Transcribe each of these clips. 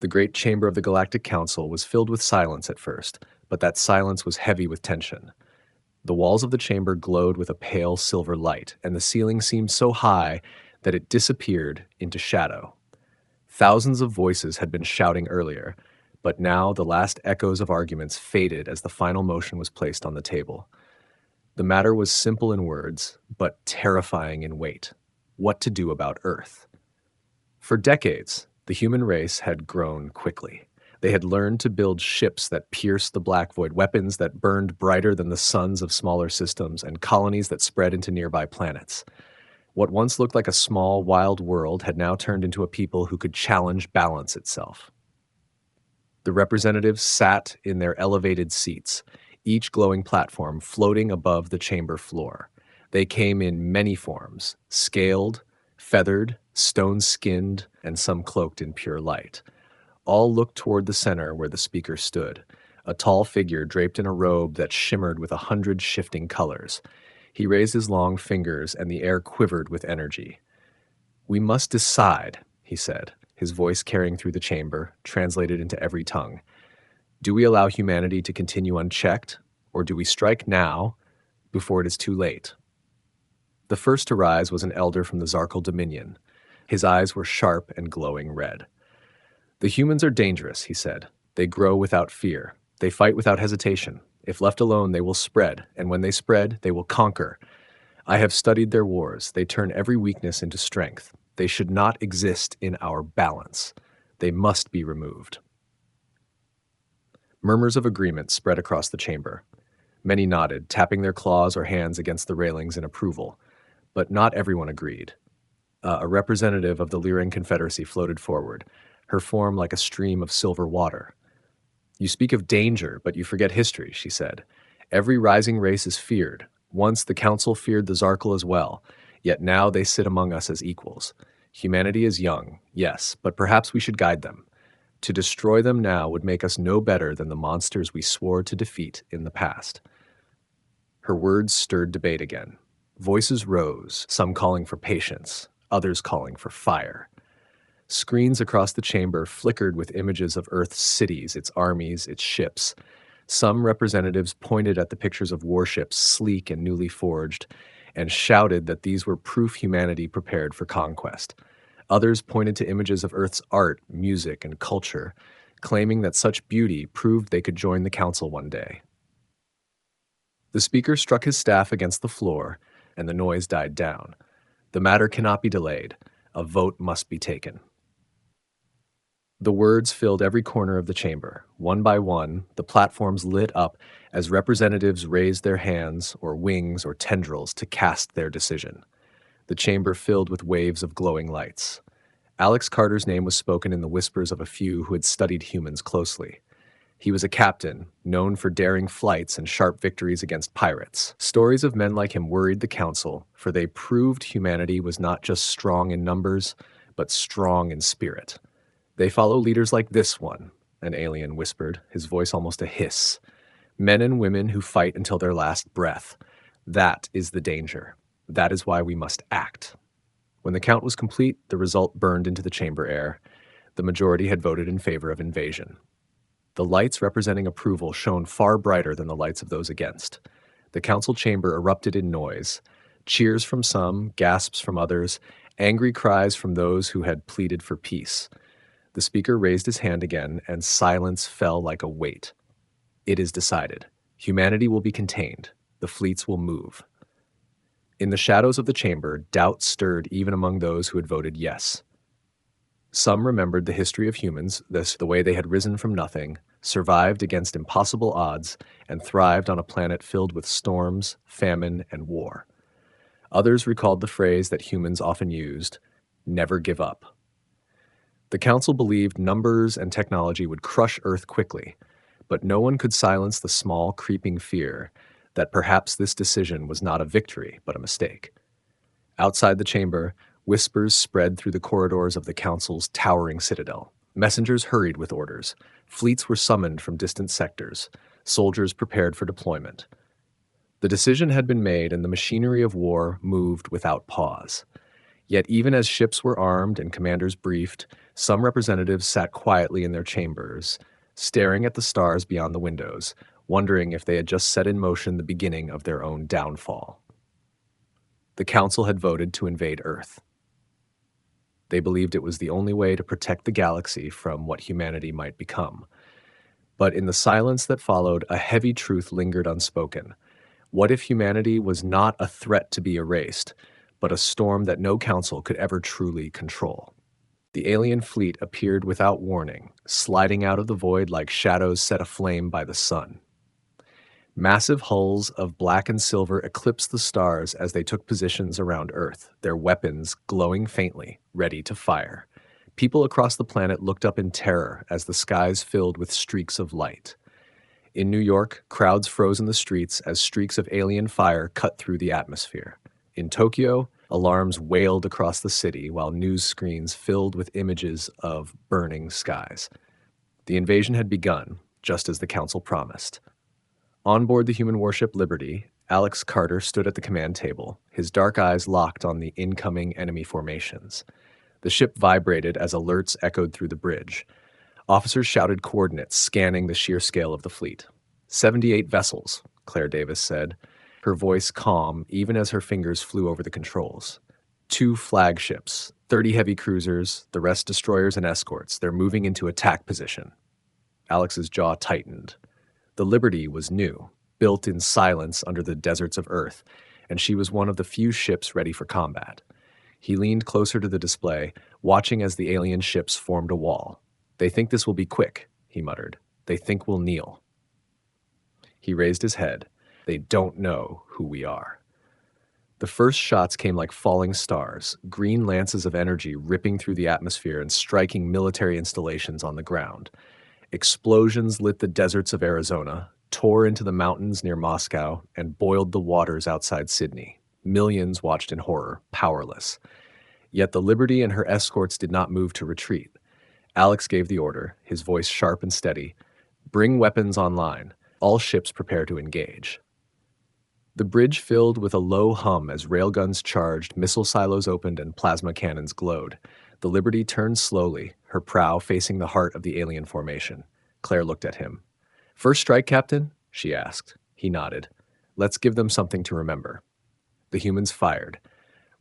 The great chamber of the Galactic Council was filled with silence at first, but that silence was heavy with tension. The walls of the chamber glowed with a pale silver light, and the ceiling seemed so high that it disappeared into shadow. Thousands of voices had been shouting earlier, but now the last echoes of arguments faded as the final motion was placed on the table. The matter was simple in words, but terrifying in weight. What to do about Earth? For decades, the human race had grown quickly. They had learned to build ships that pierced the black void, weapons that burned brighter than the suns of smaller systems, and colonies that spread into nearby planets. What once looked like a small, wild world had now turned into a people who could challenge balance itself. The representatives sat in their elevated seats, each glowing platform floating above the chamber floor. They came in many forms, scaled, feathered, stone-skinned, and some cloaked in pure light. All looked toward the center where the speaker stood, a tall figure draped in a robe that shimmered with 100 shifting colors. He raised his long fingers, and the air quivered with energy. "We must decide," he said, his voice carrying through the chamber, translated into every tongue. "Do we allow humanity to continue unchecked, or do we strike now, before it is too late?" The first to rise was an elder from the Zarkal Dominion. His eyes were sharp and glowing red. "The humans are dangerous," he said. "They grow without fear. They fight without hesitation. If left alone, they will spread, and when they spread, they will conquer. I have studied their wars. They turn every weakness into strength. They should not exist in our balance. They must be removed." Murmurs of agreement spread across the chamber. Many nodded, tapping their claws or hands against the railings in approval. But not everyone agreed. A representative of the Lyran Confederacy floated forward, her form like a stream of silver water. "You speak of danger, but you forget history," she said. "Every rising race is feared. Once the Council feared the Zarkal as well, yet now they sit among us as equals. Humanity is young, yes, but perhaps we should guide them. To destroy them now would make us no better than the monsters we swore to defeat in the past." Her words stirred debate again. Voices rose, some calling for patience, others calling for fire. Screens across the chamber flickered with images of Earth's cities, its armies, its ships. Some representatives pointed at the pictures of warships, sleek and newly forged, and shouted that these were proof humanity prepared for conquest. Others pointed to images of Earth's art, music, and culture, claiming that such beauty proved they could join the Council one day. The speaker struck his staff against the floor, and the noise died down. The matter cannot be delayed. A vote must be taken. The words filled every corner of the chamber. One by one, the platforms lit up as representatives raised their hands or wings or tendrils to cast their decision. The chamber filled with waves of glowing lights. Alex Carter's name was spoken in the whispers of a few who had studied humans closely. He was a captain, known for daring flights and sharp victories against pirates. Stories of men like him worried the Council, for they proved humanity was not just strong in numbers, but strong in spirit. "They follow leaders like this one," an alien whispered, his voice almost a hiss. "Men and women who fight until their last breath. That is the danger. That is why we must act." When the count was complete, the result burned into the chamber air. The majority had voted in favor of invasion. The lights representing approval shone far brighter than the lights of those against. The council chamber erupted in noise. Cheers from some, gasps from others, angry cries from those who had pleaded for peace. The speaker raised his hand again, and silence fell like a weight. "It is decided. Humanity will be contained. The fleets will move." In the shadows of the chamber, doubt stirred even among those who had voted yes. Some remembered the history of humans, the way they had risen from nothing, survived against impossible odds, and thrived on a planet filled with storms, famine, and war. Others recalled the phrase that humans often used, "never give up." The council believed numbers and technology would crush Earth quickly, but no one could silence the small, creeping fear that perhaps this decision was not a victory, but a mistake. Outside the chamber, whispers spread through the corridors of the council's towering citadel. Messengers hurried with orders. Fleets were summoned from distant sectors. Soldiers prepared for deployment. The decision had been made, and the machinery of war moved without pause. Yet even as ships were armed and commanders briefed, some representatives sat quietly in their chambers, staring at the stars beyond the windows, wondering if they had just set in motion the beginning of their own downfall. The Council had voted to invade Earth. They believed it was the only way to protect the galaxy from what humanity might become. But in the silence that followed, a heavy truth lingered unspoken. What if humanity was not a threat to be erased, but a storm that no council could ever truly control? The alien fleet appeared without warning, sliding out of the void like shadows set aflame by the sun. Massive hulls of black and silver eclipsed the stars as they took positions around Earth, their weapons glowing faintly, ready to fire. People across the planet looked up in terror as the skies filled with streaks of light. In New York, crowds froze in the streets as streaks of alien fire cut through the atmosphere. In Tokyo, alarms wailed across the city while news screens filled with images of burning skies. The invasion had begun, just as the Council promised. On board the human warship Liberty, Alex Carter stood at the command table, his dark eyes locked on the incoming enemy formations. The ship vibrated as alerts echoed through the bridge. Officers shouted coordinates, scanning the sheer scale of the fleet. 78 vessels, Claire Davis said, her voice calm even as her fingers flew over the controls. 2 flagships, 30 heavy cruisers, the rest destroyers and escorts. They're moving into attack position. Alex's jaw tightened. The Liberty was new, built in silence under the deserts of Earth, and she was one of the few ships ready for combat. He leaned closer to the display, watching as the alien ships formed a wall. "They think this will be quick," he muttered. "They think we'll kneel." He raised his head. "They don't know who we are." The first shots came like falling stars, green lances of energy ripping through the atmosphere and striking military installations on the ground. Explosions lit the deserts of Arizona, tore into the mountains near Moscow, and boiled the waters outside Sydney. Millions watched in horror, powerless. Yet the Liberty and her escorts did not move to retreat. Alex gave the order, his voice sharp and steady. "Bring weapons online. All ships prepare to engage." The bridge filled with a low hum as railguns charged, missile silos opened, and plasma cannons glowed. The Liberty turned slowly, her prow facing the heart of the alien formation. Claire looked at him. "First strike, Captain?" she asked. He nodded. "Let's give them something to remember." The humans fired.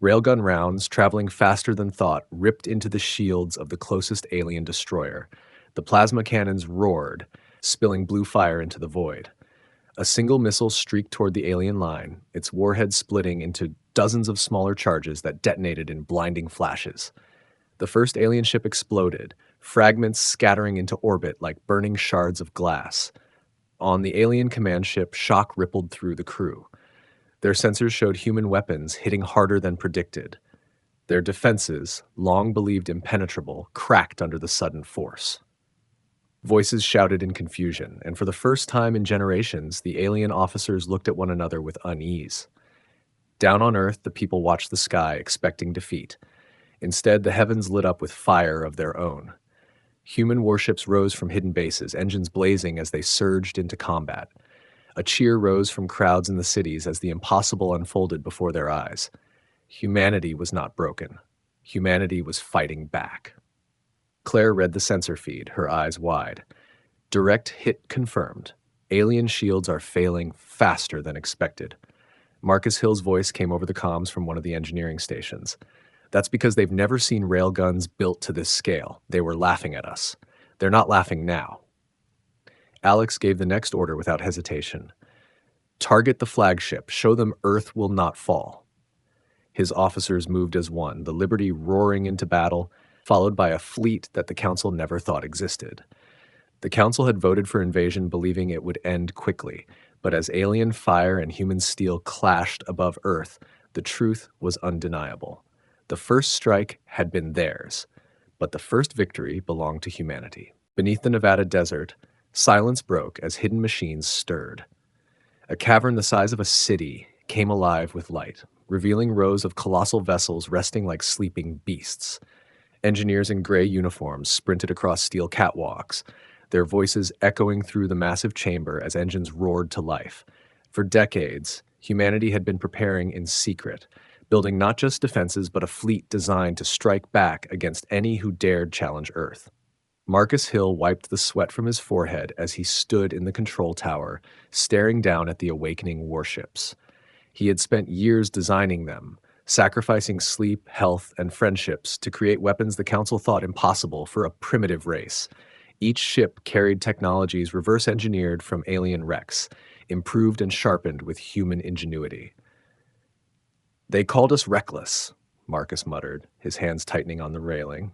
Railgun rounds, traveling faster than thought, ripped into the shields of the closest alien destroyer. The plasma cannons roared, spilling blue fire into the void. A single missile streaked toward the alien line, its warhead splitting into dozens of smaller charges that detonated in blinding flashes. The first alien ship exploded, fragments scattering into orbit like burning shards of glass. On the alien command ship, shock rippled through the crew. Their sensors showed human weapons hitting harder than predicted. Their defenses, long believed impenetrable, cracked under the sudden force. Voices shouted in confusion, and for the first time in generations, the alien officers looked at one another with unease. Down on Earth, the people watched the sky, expecting defeat. Instead, the heavens lit up with fire of their own. Human warships rose from hidden bases, engines blazing as they surged into combat. A cheer rose from crowds in the cities as the impossible unfolded before their eyes. Humanity was not broken. Humanity was fighting back. Claire read the sensor feed, her eyes wide. Direct hit confirmed. Alien shields are failing faster than expected. Marcus Hill's voice came over the comms from one of the engineering stations. "That's because they've never seen railguns built to this scale. They were laughing at us. They're not laughing now." Alex gave the next order without hesitation. "Target the flagship. Show them Earth will not fall." His officers moved as one, the Liberty roaring into battle, followed by a fleet that the Council never thought existed. The Council had voted for invasion believing it would end quickly, but as alien fire and human steel clashed above Earth, the truth was undeniable. The first strike had been theirs, but the first victory belonged to humanity. Beneath the Nevada desert, silence broke as hidden machines stirred. A cavern the size of a city came alive with light, revealing rows of colossal vessels resting like sleeping beasts. Engineers in gray uniforms sprinted across steel catwalks, their voices echoing through the massive chamber as engines roared to life. For decades, humanity had been preparing in secret, building not just defenses but a fleet designed to strike back against any who dared challenge Earth. Marcus Hill wiped the sweat from his forehead as he stood in the control tower, staring down at the awakening warships. He had spent years designing them, sacrificing sleep, health, and friendships to create weapons the Council thought impossible for a primitive race. Each ship carried technologies reverse engineered from alien wrecks, improved and sharpened with human ingenuity. "They called us reckless," Marcus muttered, his hands tightening on the railing.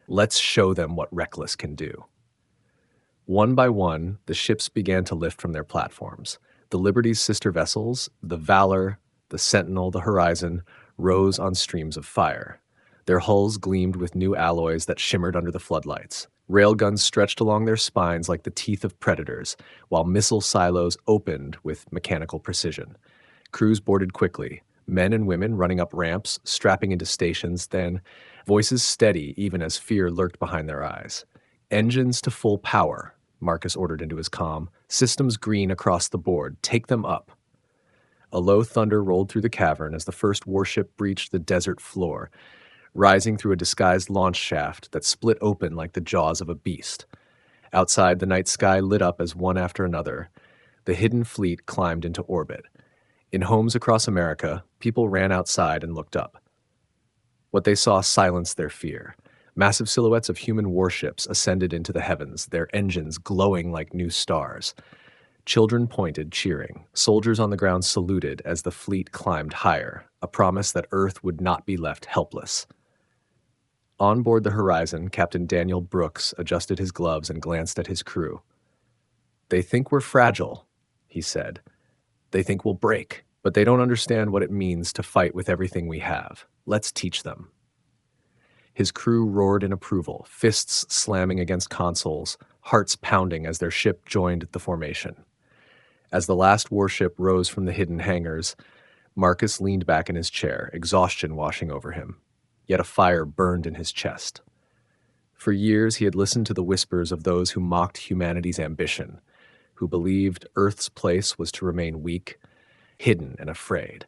"Let's show them what reckless can do." One by one, the ships began to lift from their platforms. The Liberty's sister vessels, the Valor, the Sentinel, the Horizon, rose on streams of fire. Their hulls gleamed with new alloys that shimmered under the floodlights. Railguns stretched along their spines like the teeth of predators, while missile silos opened with mechanical precision. Crews boarded quickly, men and women running up ramps, strapping into stations, then voices steady even as fear lurked behind their eyes. "Engines to full power," Marcus ordered into his comm. "Systems green across the board. Take them up." A low thunder rolled through the cavern as the first warship breached the desert floor, rising through a disguised launch shaft that split open like the jaws of a beast. Outside, the night sky lit up as one after another. The hidden fleet climbed into orbit. In homes across America, people ran outside and looked up. What they saw silenced their fear. Massive silhouettes of human warships ascended into the heavens, their engines glowing like new stars. Children pointed, cheering. Soldiers on the ground saluted as the fleet climbed higher, a promise that Earth would not be left helpless. On board the Horizon, Captain Daniel Brooks adjusted his gloves and glanced at his crew. "They think we're fragile," he said. "They think we'll break, but they don't understand what it means to fight with everything we have. Let's teach them." His crew roared in approval, fists slamming against consoles, hearts pounding as their ship joined the formation. As the last warship rose from the hidden hangars, Marcus leaned back in his chair, exhaustion washing over him. Yet a fire burned in his chest. For years he had listened to the whispers of those who mocked humanity's ambition, who believed Earth's place was to remain weak, hidden and afraid.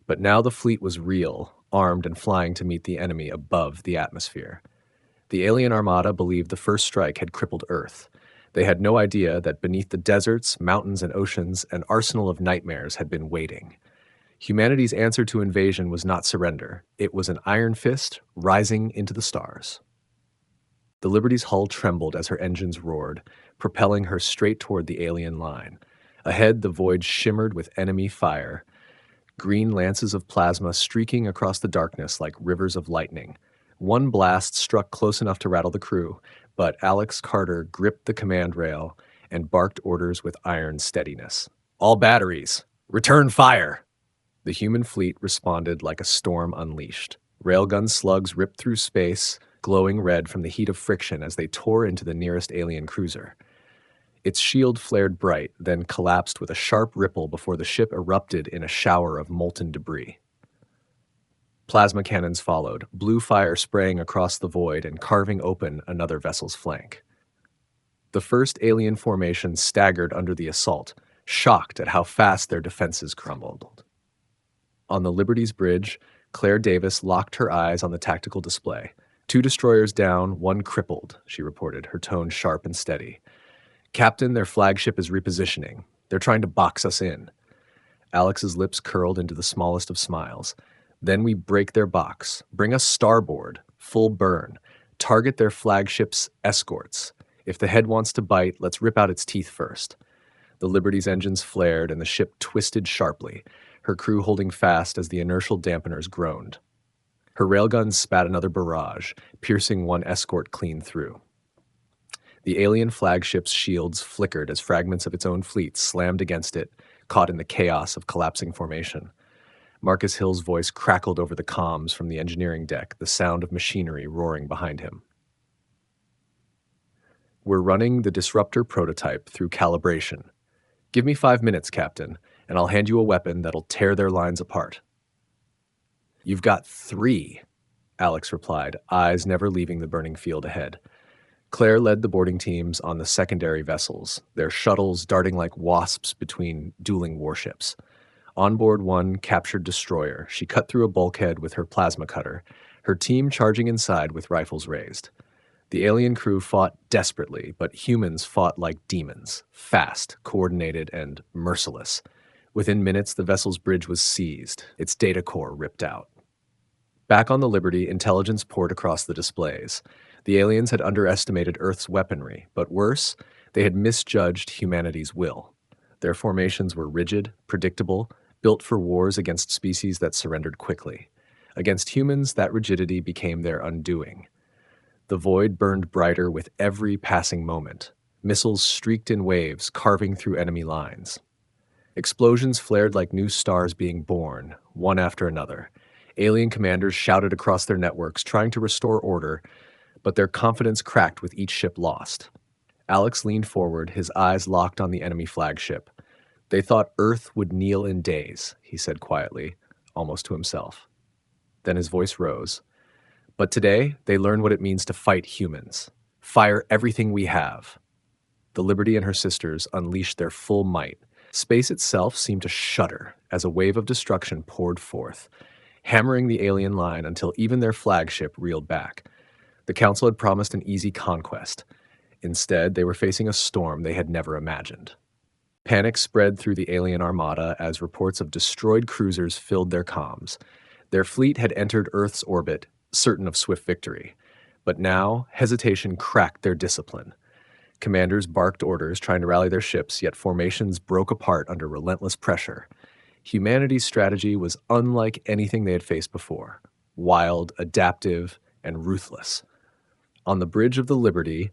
But now the fleet was real, armed and flying to meet the enemy above the atmosphere. The alien armada believed the first strike had crippled Earth. They had no idea that beneath the deserts, mountains, and oceans, an arsenal of nightmares had been waiting. Humanity's answer to invasion was not surrender. It was an iron fist rising into the stars. The Liberty's hull trembled as her engines roared, propelling her straight toward the alien line. Ahead, the void shimmered with enemy fire, green lances of plasma streaking across the darkness like rivers of lightning. One blast struck close enough to rattle the crew, but Alex Carter gripped the command rail and barked orders with iron steadiness. "All batteries, return fire!" The human fleet responded like a storm unleashed. Railgun slugs ripped through space, glowing red from the heat of friction as they tore into the nearest alien cruiser. Its shield flared bright, then collapsed with a sharp ripple before the ship erupted in a shower of molten debris. Plasma cannons followed, blue fire spraying across the void and carving open another vessel's flank. The first alien formation staggered under the assault, shocked at how fast their defenses crumbled. On the Liberty's bridge, Claire Davis locked her eyes on the tactical display. "Two destroyers down, one crippled," she reported, her tone sharp and steady. "Captain, their flagship is repositioning. They're trying to box us in." Alex's lips curled into the smallest of smiles. "Then we break their box. Bring us starboard, full burn. Target their flagship's escorts. If the head wants to bite, let's rip out its teeth first." The Liberty's engines flared and the ship twisted sharply, her crew holding fast as the inertial dampeners groaned. Her railguns spat another barrage, piercing one escort clean through. The alien flagship's shields flickered as fragments of its own fleet slammed against it, caught in the chaos of collapsing formation. Marcus Hill's voice crackled over the comms from the engineering deck, the sound of machinery roaring behind him. "We're running the disruptor prototype through calibration. Give me 5 minutes, Captain, and I'll hand you a weapon that'll tear their lines apart." "You've got 3, Alex replied, eyes never leaving the burning field ahead. Claire led the boarding teams on the secondary vessels, their shuttles darting like wasps between dueling warships. On board one captured destroyer, she cut through a bulkhead with her plasma cutter, her team charging inside with rifles raised. The alien crew fought desperately, but humans fought like demons, fast, coordinated, and merciless. Within minutes, the vessel's bridge was seized, its data core ripped out. Back on the Liberty, intelligence poured across the displays. The aliens had underestimated Earth's weaponry, but worse, they had misjudged humanity's will. Their formations were rigid, predictable, built for wars against species that surrendered quickly. Against humans, that rigidity became their undoing. The void burned brighter with every passing moment. Missiles streaked in waves, carving through enemy lines. Explosions flared like new stars being born, one after another. Alien commanders shouted across their networks, trying to restore order, but their confidence cracked with each ship lost. Alex leaned forward, his eyes locked on the enemy flagship. They thought Earth would kneel in days, he said quietly, almost to himself. Then his voice rose. But today, they learn what it means to fight humans. Fire everything we have. The Liberty and her sisters unleashed their full might. Space itself seemed to shudder as a wave of destruction poured forth, hammering the alien line until even their flagship reeled back. The Council had promised an easy conquest. Instead, they were facing a storm they had never imagined. Panic spread through the alien armada as reports of destroyed cruisers filled their comms. Their fleet had entered Earth's orbit, certain of swift victory. But now, hesitation cracked their discipline. Commanders barked orders trying to rally their ships, yet formations broke apart under relentless pressure. Humanity's strategy was unlike anything they had faced before. Wild, adaptive, and ruthless. On the bridge of the Liberty,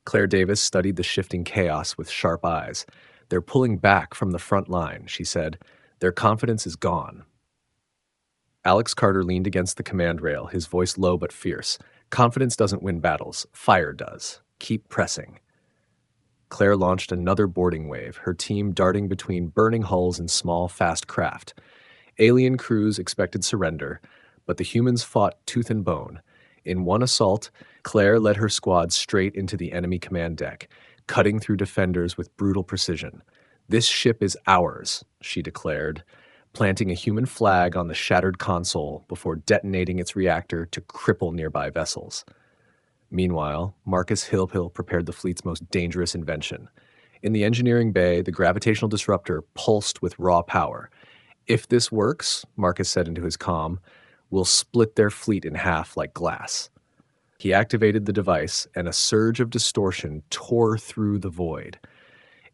Claire Davis studied the shifting chaos with sharp eyes. They're pulling back from the front line, she said. Their confidence is gone. Alex Carter leaned against the command rail, his voice low but fierce. Confidence doesn't win battles. Fire does. Keep pressing. Claire launched another boarding wave, her team darting between burning hulls and small, fast craft. Alien crews expected surrender, but the humans fought tooth and bone. In one assault, Claire led her squad straight into the enemy command deck, cutting through defenders with brutal precision. "This ship is ours," she declared, planting a human flag on the shattered console before detonating its reactor to cripple nearby vessels. Meanwhile, Marcus Hillpill prepared the fleet's most dangerous invention. In the engineering bay, the gravitational disruptor pulsed with raw power. "If this works," Marcus said into his comm, "we'll split their fleet in half like glass." He activated the device, and a surge of distortion tore through the void.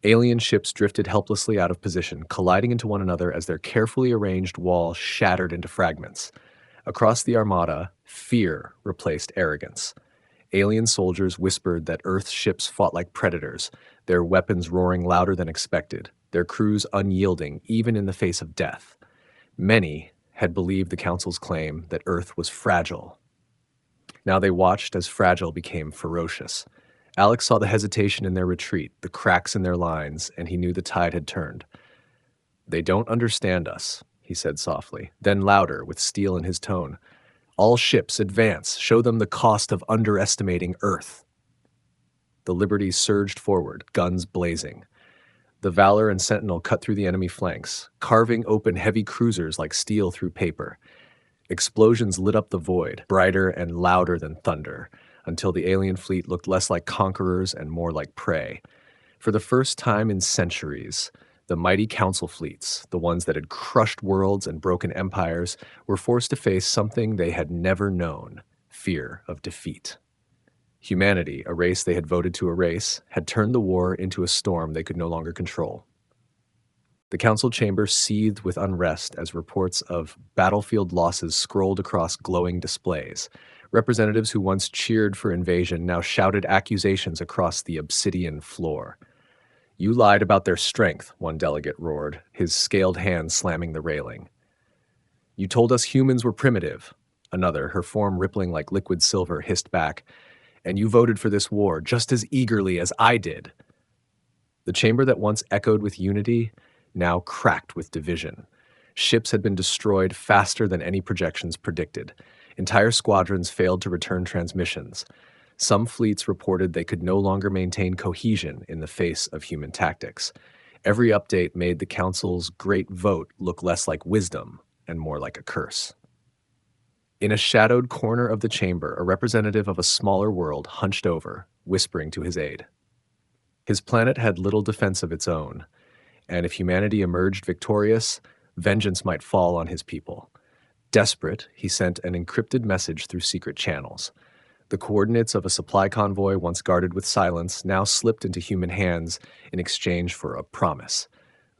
Alien ships drifted helplessly out of position, colliding into one another as their carefully arranged wall shattered into fragments. Across the armada, fear replaced arrogance. Alien soldiers whispered that Earth's ships fought like predators, their weapons roaring louder than expected, their crews unyielding even in the face of death. Many had believed the Council's claim that Earth was fragile. Now they watched as fragile became ferocious. Alex saw the hesitation in their retreat, the cracks in their lines, and he knew the tide had turned. "They don't understand us," he said softly, then louder, with steel in his tone. "All ships, advance. Show them the cost of underestimating Earth." The Liberty surged forward, guns blazing. The Valor and Sentinel cut through the enemy flanks, carving open heavy cruisers like steel through paper. Explosions lit up the void, brighter and louder than thunder, until the alien fleet looked less like conquerors and more like prey. For the first time in centuries, the mighty Council fleets, the ones that had crushed worlds and broken empires, were forced to face something they had never known: fear of defeat. Humanity, a race they had voted to erase, had turned the war into a storm they could no longer control. The Council chamber seethed with unrest as reports of battlefield losses scrolled across glowing displays. Representatives who once cheered for invasion now shouted accusations across the obsidian floor. "You lied about their strength," one delegate roared, his scaled hand slamming the railing. "You told us humans were primitive," another, her form rippling like liquid silver, hissed back. "And you voted for this war just as eagerly as I did." The chamber that once echoed with unity now cracked with division. Ships had been destroyed faster than any projections predicted. Entire squadrons failed to return transmissions. Some fleets reported they could no longer maintain cohesion in the face of human tactics. Every update made the Council's great vote look less like wisdom and more like a curse. In a shadowed corner of the chamber, a representative of a smaller world hunched over, whispering to his aide. His planet had little defense of its own, and if humanity emerged victorious, vengeance might fall on his people. Desperate, he sent an encrypted message through secret channels. The coordinates of a supply convoy, once guarded with silence, now slipped into human hands in exchange for a promise: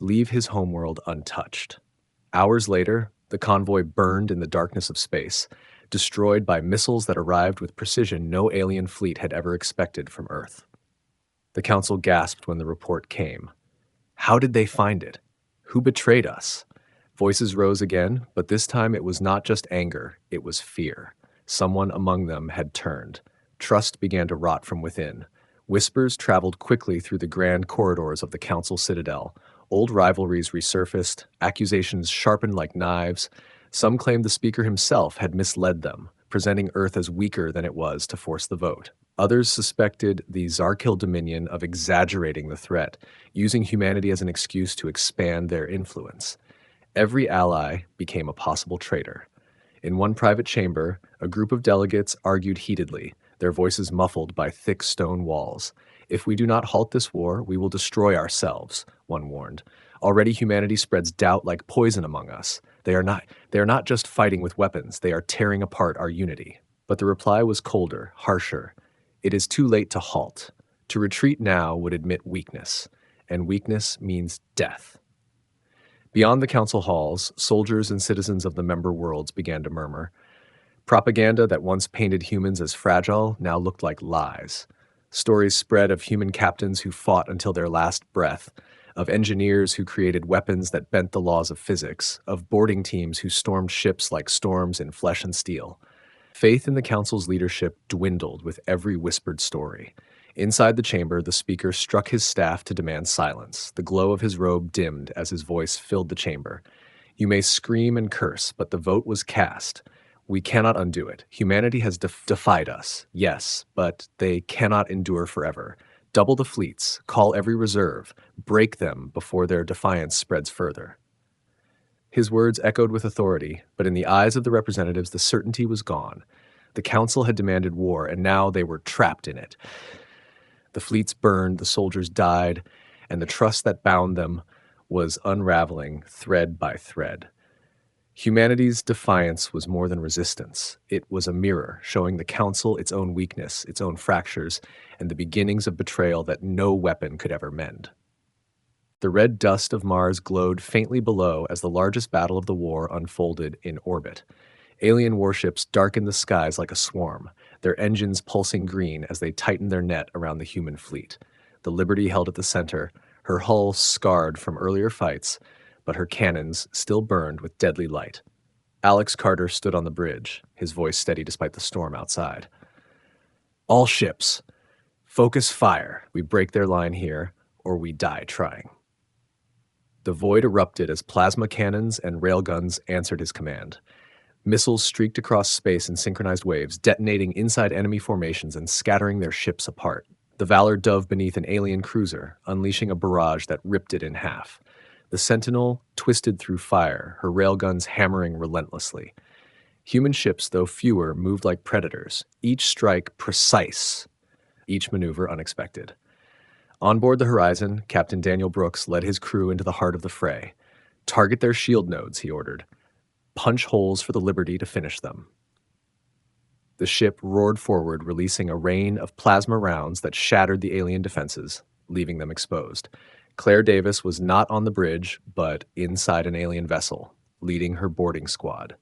leave his homeworld untouched. Hours later, the convoy burned in the darkness of space, destroyed by missiles that arrived with precision no alien fleet had ever expected from Earth. The Council gasped when the report came. How did they find it? Who betrayed us? Voices rose again, but this time it was not just anger, it was fear. Someone among them had turned. Trust began to rot from within. Whispers traveled quickly through the grand corridors of the Council citadel. Old rivalries resurfaced, accusations sharpened like knives. Some claimed the speaker himself had misled them, presenting Earth as weaker than it was to force the vote. Others suspected the Zarkil Dominion of exaggerating the threat, using humanity as an excuse to expand their influence. Every ally became a possible traitor. In one private chamber, a group of delegates argued heatedly, their voices muffled by thick stone walls. If we do not halt this war, we will destroy ourselves, one warned. Already humanity spreads doubt like poison among us. They are not just fighting with weapons, they are tearing apart our unity. But the reply was colder, harsher. It is too late to halt. To retreat now would admit weakness, and weakness means death. Beyond the council halls, soldiers and citizens of the member worlds began to murmur. Propaganda that once painted humans as fragile now looked like lies. Stories spread of human captains who fought until their last breath, of engineers who created weapons that bent the laws of physics, of boarding teams who stormed ships like storms in flesh and steel. Faith in the council's leadership dwindled with every whispered story. Inside the chamber, the speaker struck his staff to demand silence. The glow of his robe dimmed as his voice filled the chamber. You may scream and curse, but the vote was cast. We cannot undo it. Humanity has defied us, yes, but they cannot endure forever. Double the fleets, call every reserve, break them before their defiance spreads further. His words echoed with authority, but in the eyes of the representatives, the certainty was gone. The council had demanded war, and now they were trapped in it. The fleets burned, the soldiers died, and the trust that bound them was unraveling thread by thread. Humanity's defiance was more than resistance. It was a mirror, showing the Council its own weakness, its own fractures, and the beginnings of betrayal that no weapon could ever mend. The red dust of Mars glowed faintly below as the largest battle of the war unfolded in orbit. Alien warships darkened the skies like a swarm, their engines pulsing green as they tightened their net around the human fleet. The Liberty held at the center, her hull scarred from earlier fights, but her cannons still burned with deadly light. Alex Carter stood on the bridge, his voice steady despite the storm outside. All ships, focus fire. We break their line here, or we die trying. The void erupted as plasma cannons and railguns answered his command. Missiles streaked across space in synchronized waves, detonating inside enemy formations and scattering their ships apart. The Valor dove beneath an alien cruiser, unleashing a barrage that ripped it in half. The Sentinel twisted through fire, her railguns hammering relentlessly. Human ships, though fewer, moved like predators, each strike precise, each maneuver unexpected. On board the Horizon, Captain Daniel Brooks led his crew into the heart of the fray. Target their shield nodes, he ordered. Punch holes for the Liberty to finish them. The ship roared forward, releasing a rain of plasma rounds that shattered the alien defenses, leaving them exposed. Claire Davis was not on the bridge, but inside an alien vessel, leading her boarding squad.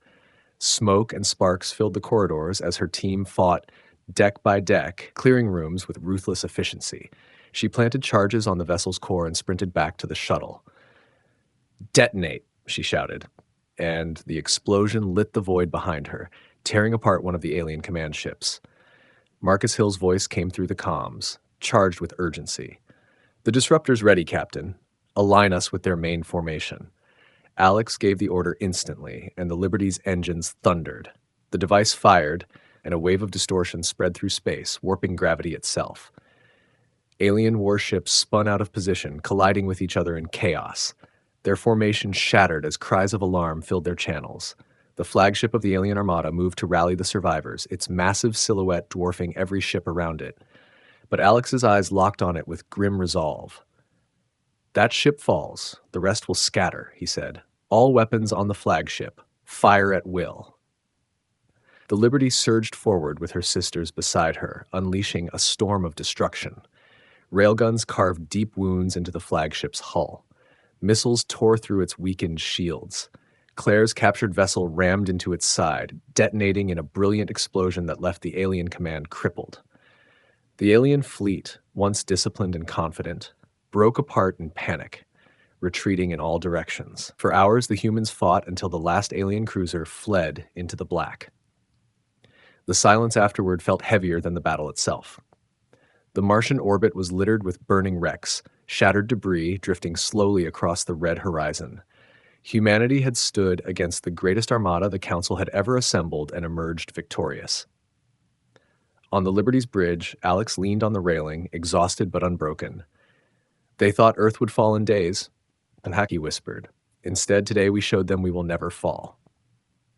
Smoke and sparks filled the corridors as her team fought deck by deck, clearing rooms with ruthless efficiency. She planted charges on the vessel's core and sprinted back to the shuttle. "Detonate," she shouted, and the explosion lit the void behind her, tearing apart one of the alien command ships. Marcus Hill's voice came through the comms, charged with urgency. "The disruptor's ready, Captain. Align us with their main formation." Alex gave the order instantly, and the Liberty's engines thundered. The device fired, and a wave of distortion spread through space, warping gravity itself. Alien warships spun out of position, colliding with each other in chaos. Their formation shattered as cries of alarm filled their channels. The flagship of the alien armada moved to rally the survivors, its massive silhouette dwarfing every ship around it. But Alex's eyes locked on it with grim resolve. "That ship falls, the rest will scatter," he said. "All weapons on the flagship. Fire at will." The Liberty surged forward with her sisters beside her, unleashing a storm of destruction. Railguns carved deep wounds into the flagship's hull. Missiles tore through its weakened shields. Claire's captured vessel rammed into its side, detonating in a brilliant explosion that left the alien command crippled. The alien fleet, once disciplined and confident, broke apart in panic, retreating in all directions. For hours, the humans fought until the last alien cruiser fled into the black. The silence afterward felt heavier than the battle itself. The Martian orbit was littered with burning wrecks, shattered debris drifting slowly across the red horizon. Humanity had stood against the greatest armada the Council had ever assembled and emerged victorious. On the Liberty's bridge, Alex leaned on the railing, exhausted but unbroken. "They thought Earth would fall in days," he whispered. "Instead, today we showed them we will never fall."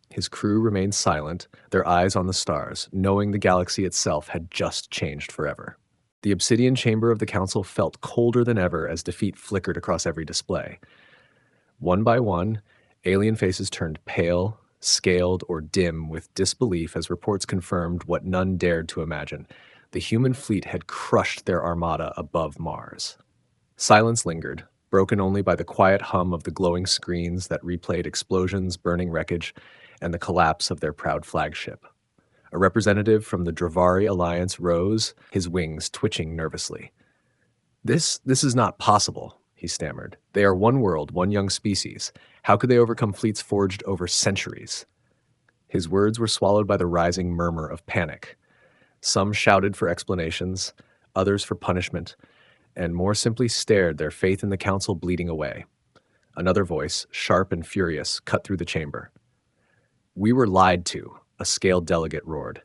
His crew remained silent, their eyes on the stars, knowing the galaxy itself had just changed forever. The obsidian chamber of the Council felt colder than ever as defeat flickered across every display. One by one, alien faces turned pale, scaled, or dim with disbelief as reports confirmed what none dared to imagine. The human fleet had crushed their armada above Mars. Silence lingered, broken only by the quiet hum of the glowing screens that replayed explosions, burning wreckage, and the collapse of their proud flagship. A representative from the Dravari Alliance rose, his wings twitching nervously. This is not possible," he stammered. "They are one world, one young species. How could they overcome fleets forged over centuries?" His words were swallowed by the rising murmur of panic. Some shouted for explanations, others for punishment, and more simply stared, their faith in the Council bleeding away. Another voice, sharp and furious, cut through the chamber. "We were lied to," a scaled delegate roared.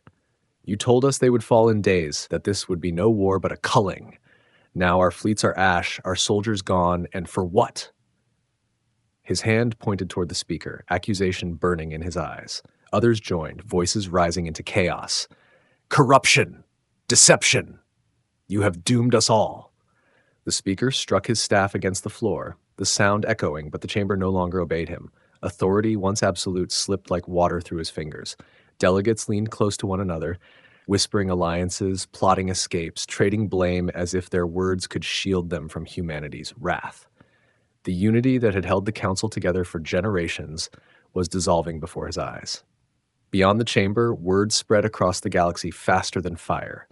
"You told us they would fall in days, that this would be no war but a culling. Now our fleets are ash, our soldiers gone, and for what?" His hand pointed toward the speaker, accusation burning in his eyes. Others joined, voices rising into chaos. "Corruption! Deception! You have doomed us all." The speaker struck his staff against the floor, the sound echoing, but the chamber no longer obeyed him. Authority, once absolute, slipped like water through his fingers. Delegates leaned close to one another, whispering alliances, plotting escapes, trading blame as if their words could shield them from humanity's wrath. The unity that had held the Council together for generations was dissolving before his eyes. Beyond the chamber, word spread across the galaxy faster than fire.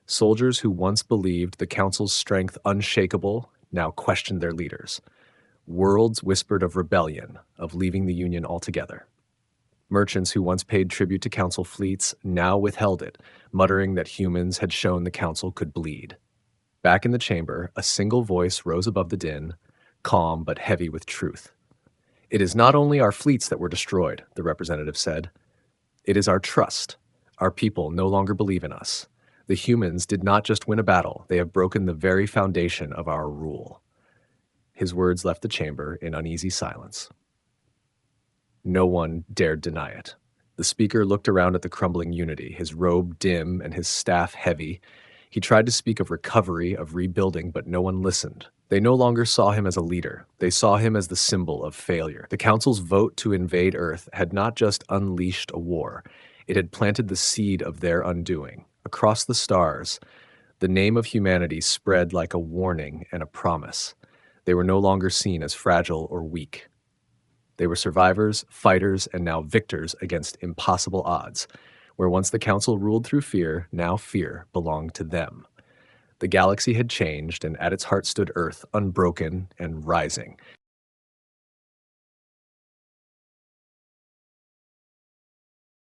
Soldiers who once believed the Council's strength unshakable now questioned their leaders. Worlds whispered of rebellion, of leaving the Union altogether. Merchants who once paid tribute to Council fleets now withheld it, muttering that humans had shown the Council could bleed. Back in the chamber, a single voice rose above the din, calm but heavy with truth. "It is not only our fleets that were destroyed," the representative said. "It is our trust. Our people no longer believe in us. The humans did not just win a battle, they have broken the very foundation of our rule." His words left the chamber in uneasy silence. No one dared deny it. The speaker looked around at the crumbling unity, his robe dim and his staff heavy. He tried to speak of recovery, of rebuilding, but no one listened. They no longer saw him as a leader. They saw him as the symbol of failure. The Council's vote to invade Earth had not just unleashed a war. It had planted the seed of their undoing. Across the stars, the name of humanity spread like a warning and a promise. They were no longer seen as fragile or weak. They were survivors, fighters, and now victors against impossible odds. Where once the Council ruled through fear, now fear belonged to them. The galaxy had changed, and at its heart stood Earth, unbroken and rising.